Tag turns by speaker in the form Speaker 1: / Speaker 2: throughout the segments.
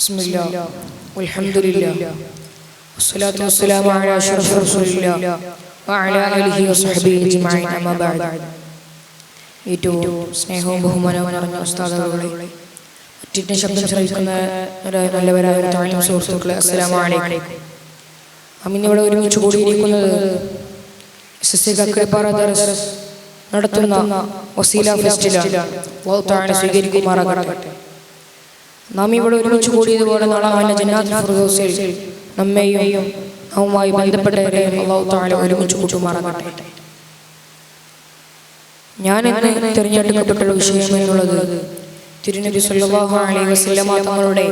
Speaker 1: ബിസ്മില്ലാ വൽഹംദുലില്ലാ വസ്സലാത്തു വസ്സലാമു അലാ അഷ്റഫി റസൂലില്ലാ വഅലാ ആലിഹി വസഹ്ബിഹി അജ്മഈൻ അമ്മാ ബഅദ്. ഏറ്റവും സ്നേഹവും ബഹുമാനവും നിറഞ്ഞ ഉസ്താദുകളെ, മറ്റിന്റെ ശബ്ദം ശ്രവിക്കുന്ന നല്ലവരായ സുഹൃത്തുക്കളെ, അസ്സലാമു അലൈക്കും. അമിന്നിവിടെ ഒരുമിച്ച് കൂടിയിരിക്കുന്നത് നടത്തുന്ന വസീല ഫെസ്റ്റിലാണ്. സ്വീകരിക്കുമാറാകട്ടെ. നാം ഇവിടെ ഒരുമിച്ച് കൂടിയതുപോലെ നാളെ ജന്നാത്തുൽ ഫിർദൗസിൽ നമ്മെയും അവയുമായി ബന്ധപ്പെട്ടവരെയും അല്ലാഹു തആല ഒരുമിച്ച് കൂട്ടുമാറാകട്ടെ. ഞാൻ ഇന്ന് തിരഞ്ഞെടുക്കപ്പെട്ട വിഷയം എന്നുള്ളത് തിരുനബി സല്ലല്ലാഹു അലൈഹി വസല്ലമ തങ്ങളുടെ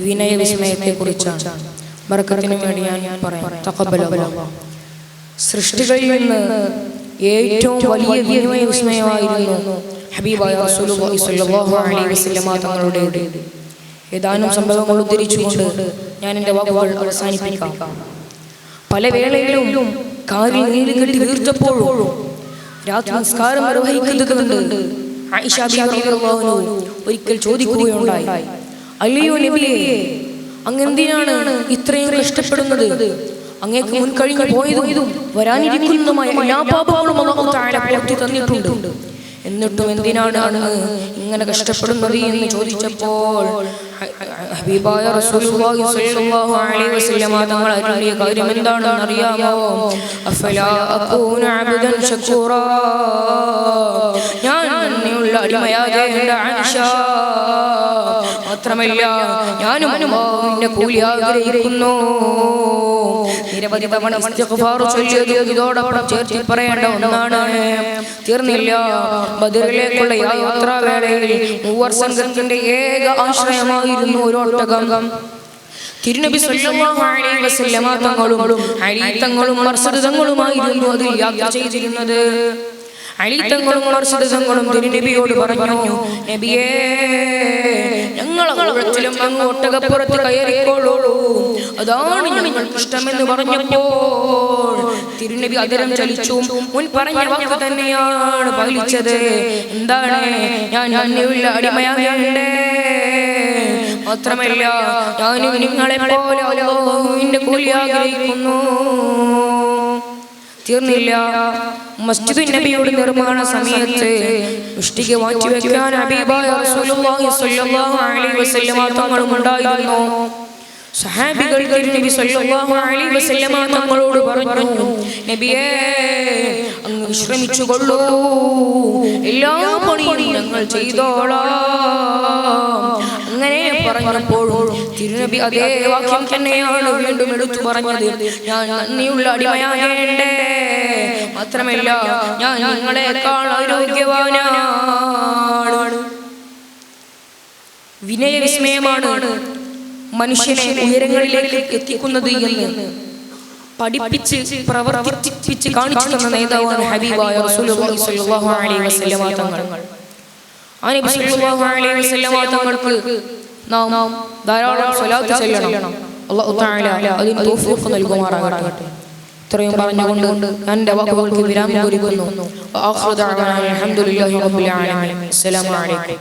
Speaker 1: വിനയ വിസ്മയത്തെ കുറിച്ചാണ്. ബർക്കത്തിന് വേണ്ടി ഞാൻ പറയാം. തഖബ്ബലല്ലാഹ്. സൃഷ്ടികളിൽ നിന്ന് ഏറ്റവും വലിയ വിനയ വിസ്മയമായിരുന്നു ഹബീബായ റസൂലുള്ളാഹി സ്വല്ലല്ലാഹു അലൈഹി വസല്ലമ തങ്ങളുടെ. ഏതാനും സംഭവങ്ങൾ ഉദ്ധരിച്ചുകൊണ്ട് ഞാൻ എൻ്റെ വാക്കുകൾ അവസാനിപ്പിക്കാം. പല വേളയിലും കാലിൽ നീര് കെട്ടി വീർത്തപ്പോഴും രാത്രി നിസ്കാരം നിർവഹിക്കുന്നതുകൊണ്ട് ആയിഷ ബീവി റളിയല്ലാഹു അൻഹ ഒരിക്കൽ ചോദിക്കുകയുണ്ടായി, അല്ലയോ നബിയേ, അങ്ങ് എന്തിനാണ് ഇത്രയും കഷ്ടപ്പെടുന്നത്? അങ്ങേക്ക് മുൻകഴിഞ്ഞു പോയതും വരാനിരിക്കുന്നതുമായ എല്ലാ പാപങ്ങളും അല്ലാഹു തആല പുറത്തു തന്നിട്ടുണ്ട്. എന്നിട്ടും എന്തിനാണ് അങ്ങ് ഇങ്ങനെ കഷ്ടപ്പെടുന്നത് എന്ന് ചോദിച്ചപ്പോൾ ഹബീബായ റസൂലുള്ളാഹി സ്വല്ലല്ലാഹു അലൈഹി വസല്ലമ തങ്ങൾ അരുളിയ കാര്യം എന്താണെന്ന് അറിയാമോ? അഫലാ അകൂന അബ്ദൻ ശകൂറാ. ഞാൻ നന്ദിയുള്ള അടിമയാകേണ്ട ആയിഷ. മാത്രമല്ല, ഞാനും അല്ലാഹുവിന്റെ കൂലി ആഗ്രഹിക്കുന്നു. നിരവധി തവണ ഇസ്തിഗ്ഫാർ ചൊല്ലിയത് ഇതോടൊപ്പം ചേർത്ത് പറയേണ്ട ഒന്നാണ്. തീർന്നില്ല. ബദറിലേക്കുള്ള യാത്രാവേളയിൽ മൂവർ സംഘത്തിന്റെ ഏക ആശ്രയമായിരുന്നു ഒരു ഒട്ടകം. തിരുനബി സല്ലല്ലാഹു അലൈഹി വസല്ലമ തങ്ങളും അലി തങ്ങളും മർസദ് തങ്ങളുമായിരുന്നു അതിൽ യാത്ര ചെയ്തിരുന്നത്. അലി തങ്ങളും മർസദ് തങ്ങളും തിരുനബിയോട് പറഞ്ഞു, നബിയേ, ഞങ്ങൾ ഒഴച്ചിലും അങ്ങ് ഒട്ടകപ്പുറത്ത് കയറിക്കോളൂ, അതാണ് ഞങ്ങൾക്ക് ഇഷ്ടമെന്ന് പറഞ്ഞപ്പോൾ തിരുനബി അതരം ചലിച്ചു. മുൻ പറഞ്ഞ വാക്ക് തന്നെയാണ് പാലിച്ചത്. എന്താണ്? ഞാൻ നന്ദിയുള്ള അടിമയാകേണ്ടേ. മാത്രമല്ല, ഞാനും നിങ്ങളെ പോലെ അല്ലാഹുവിന്റെ കൂലി ആഗ്രഹിക്കുന്നു. തീർന്നില്ല. മസ്ജിദ് നബിയുടെ നിർമ്മാണ സമയത്ത് ഇഷ്ടിക മാറ്റിവെക്കാൻ ഹബീബായ റസൂലുള്ളാഹി സ്വല്ലല്ലാഹു അലൈഹി വസല്ലമ തങ്ങളും ഉണ്ടായിരുന്നു. സഹാബികൾ നബി സല്ലല്ലാഹു അലൈഹി വസല്ലമ തങ്ങളോട് പറഞ്ഞു, നബിയേ, അങ്ങ് വിശ്രമിച്ചുകൊള്ളൂ, എല്ലാ പണിയും ഞങ്ങൾ ചെയ്തോളാം. അങ്ങനെ പറഞ്ഞപ്പോഴും തിരുനബി അതേ വാക്യം തന്നെയാണ് വീണ്ടും എടുത്തു പറഞ്ഞത്. ഞാൻ നന്ദിയുള്ള അടിമയാകേണ്ടേ. മാത്രമല്ല, ഞാൻ നിങ്ങളെക്കാൾ ആരോഗ്യവാനാണ്. വിനയവിസ്മയമാണ് മനുഷ്യനെ ഉയരങ്ങളിലേക്ക് എത്തിക്കുന്നത് എന്ന് പഠിപ്പിച്ച് പ്രവർത്തിപ്പിച്ച് കാണിച്ചു തന്ന നേതാവാണ് ഹബീബായ റസൂലുള്ളാഹി സ്വല്ലല്ലാഹു അലൈഹി വസല്ലമ തങ്ങൾ. ആ നബി സല്ലല്ലാഹു അലൈഹി വസല്ലമ തങ്ങൾക്ക് നാം ധാരാളം സ്വലാത്ത് ചൊല്ലണം. അല്ലാഹു തആല അതിന് തൗഫീഖ് നൽകുമാറാകട്ടെ. ഇത്രയും പറഞ്ഞുകൊണ്ട് ഞാൻ എൻ്റെ വാക്കുകൾക്ക് വിരാമം കുറിക്കുന്നു. അൽഹംദുലില്ലാഹി റബ്ബിൽ ആലമീൻ. അസ്സലാമു അലൈക്കും.